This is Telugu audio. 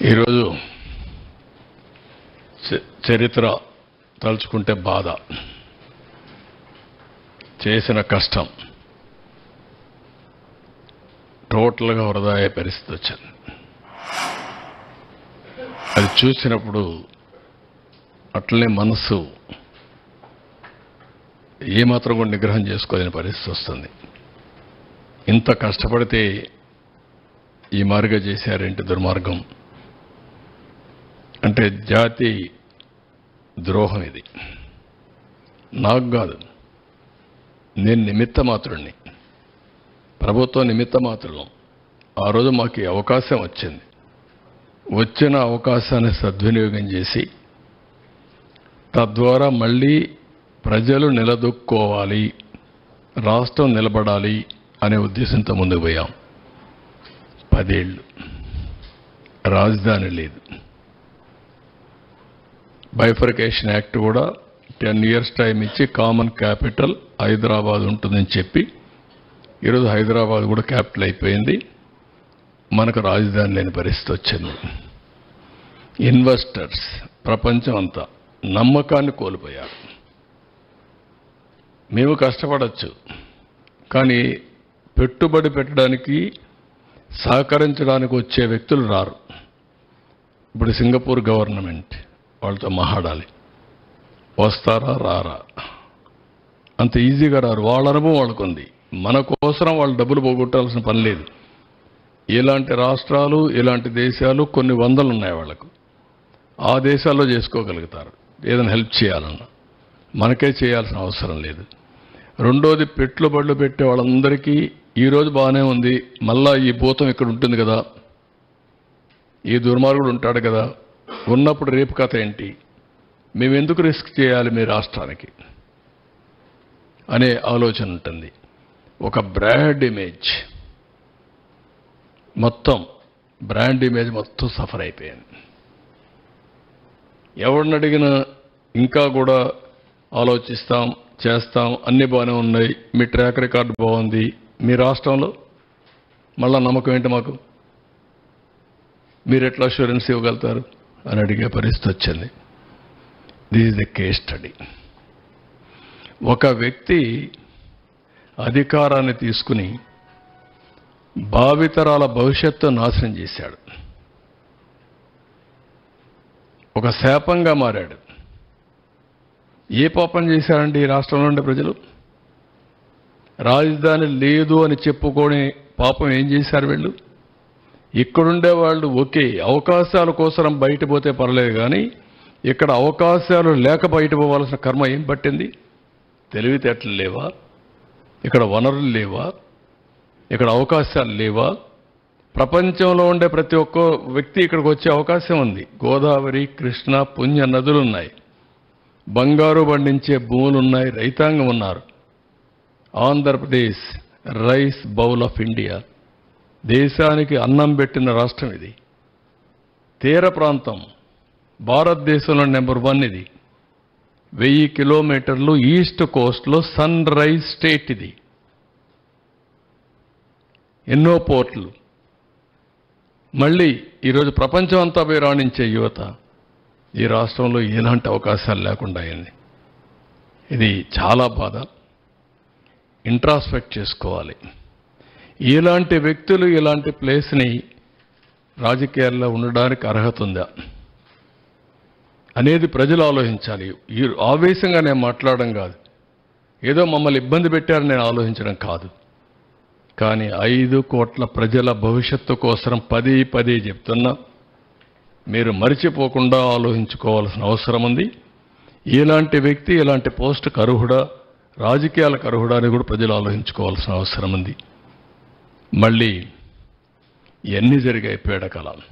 ఈరోజు చరిత్ర తలుచుకుంటే బాధ, చేసిన కష్టం టోటల్గా వృధా అయ్యే పరిస్థితి వచ్చింది. అది చూసినప్పుడు అట్లనే మనసు ఏమాత్రం కూడా నిగ్రహం చేసుకోలేని పరిస్థితి వస్తుంది. ఇంత కష్టపడితే ఈ మార్గం చేశారేంటి దుర్మార్గం అంటే జాతి ద్రోహం. ఇది నాకు కాదు, నేను నిమిత్త మాత్రుడిని, ప్రభుత్వం నిమిత్త మాత్రం. ఆ రోజు మాకు అవకాశం వచ్చింది. వచ్చిన అవకాశాన్ని సద్వినియోగం చేసి తద్వారా మళ్ళీ ప్రజలు నిలదొక్కోవాలి, రాష్ట్రం నిలబడాలి అనే ఉద్దేశంతో ముందుకు పోయాం. 10 ఏళ్ళు రాజధాని లేదు. బైఫర్కేషన్ యాక్ట్ కూడా 10 ఇయర్స్ టైం ఇచ్చి కామన్ క్యాపిటల్ హైదరాబాద్ ఉంటుందని చెప్పి ఈరోజు హైదరాబాద్ కూడా క్యాపిటల్ అయిపోయింది. మనకు రాజధాని లేని పరిస్థితి వచ్చింది. ఇన్వెస్టర్స్ ప్రపంచం అంతా నమ్మకాన్ని కోల్పోయారు. మేము కష్టపడచ్చు, కానీ పెట్టుబడి పెట్టడానికి సహకరించడానికి వచ్చే వ్యక్తులు రారు. ఇప్పుడు సింగపూర్ గవర్నమెంట్ వాళ్ళతో మాట్లాడాలి, వస్తారా రారా? అంత ఈజీగా రారు. వాళ్ళ అనుభవం వాళ్ళకు ఉంది. మన కోసం వాళ్ళు డబ్బులు పోగొట్టాల్సిన పని లేదు. ఇలాంటి రాష్ట్రాలు, ఇలాంటి దేశాలు కొన్ని వందలు ఉన్నాయి వాళ్ళకు. ఆ దేశాల్లో చేసుకోగలుగుతారు ఏదైనా హెల్ప్ చేయాలన్నా. మనకే చేయాల్సిన అవసరం లేదు. రెండోది, పెట్టుబడులు పెట్టే వాళ్ళందరికీ ఈరోజు బాగానే ఉంది, మళ్ళా ఈ భూతం ఇక్కడ ఉంటుంది కదా, ఈ దుర్మార్గుడు ఉంటాడు కదా, ఉన్నప్పుడు రేపు కథ ఏంటి, మేము ఎందుకు రిస్క్ చేయాలి మీ రాష్ట్రానికి అనే ఆలోచన ఉంటుంది. ఒక బ్రాండ్ ఇమేజ్ మొత్తం సఫర్ అయిపోయింది. ఎవరిని అడిగినా ఇంకా కూడా ఆలోచిస్తాం, చేస్తాం, అన్ని బాగానే ఉన్నాయి, మీ ట్రాక్ రికార్డు బాగుంది, మీ రాష్ట్రంలో మళ్ళా నమ్మకం ఏంటి మాకు, మీరు ఎట్లా అష్యూరెన్స్ ఇవ్వగలుగుతారు అని అడిగే పరిస్థితి వచ్చింది. This is the case study. ఒక వ్యక్తి అధికారాన్ని తీసుకుని భావితరాల భవిష్యత్తు నాశనం చేశాడు. ఒక శాపంగా మారాడు. ఏ పాపం చేశారండి ఈ రాష్ట్రంలో ఉండే ప్రజలు? రాజధాని లేదు అని చెప్పుకొని పాపం ఏం చేశారు వీళ్ళు? ఇక్కడుండే వాళ్ళు ఓకే, అవకాశాల కోసం బయట పోతే పర్లేదు, కానీ ఇక్కడ అవకాశాలు లేక బయట పోవాల్సిన కర్మ ఏం పట్టింది? తెలివితేటలు లేవా? ఇక్కడ వనరులు లేవా? ఇక్కడ అవకాశాలు లేవా? ప్రపంచంలో ఉండే ప్రతి ఒక్క వ్యక్తి ఇక్కడికి వచ్చే అవకాశం ఉంది. గోదావరి, కృష్ణ, పుణ్య నదులు ఉన్నాయి, బంగారు పండించే భూములు ఉన్నాయి, రైతాంగం ఉన్నారు. Andhra Pradesh rice bowl of India, దేశానికి అన్నం పెట్టిన రాష్ట్రం ఇది. తీర ప్రాంతం భారతదేశంలో నెంబర్ 1 ఇది. 1000 కిలోమీటర్లు ఈస్ట్ కోస్ట్లో సన్ రైజ్ స్టేట్ ఇది. ఎన్నో పోర్ట్లు. మళ్ళీ ఈరోజు ప్రపంచం అంతా పోయి రాణించే యువత ఈ రాష్ట్రంలో ఎలాంటి అవకాశాలు లేకుండా అయింది. ఇది చాలా బాధ. ఇంట్రాస్పెక్ట్ చేసుకోవాలి. ఇలాంటి వ్యక్తులు ఇలాంటి ప్లేస్ని రాజకీయాల్లో ఉండడానికి అర్హత ఉందా అనేది ప్రజలు ఆలోచించాలి. ఈ ఆవేశంగా నేను మాట్లాడడం కాదు, ఏదో మమ్మల్ని ఇబ్బంది పెట్టారని నేను ఆలోచించడం కాదు. కానీ 5 కోట్ల ప్రజల భవిష్యత్తు కోసం పదే చెప్తున్నా, మీరు మరిచిపోకుండా ఆలోచించుకోవాల్సిన అవసరం ఉంది. ఇలాంటి వ్యక్తి ఇలాంటి పోస్టుకు అర్హుడా, రాజకీయాలకు అర్హుడా అని కూడా ప్రజలు ఆలోచించుకోవాల్సిన అవసరం ఉంది. మళ్ళీ ఎన్ని జరిగాయి పీడకలాలు.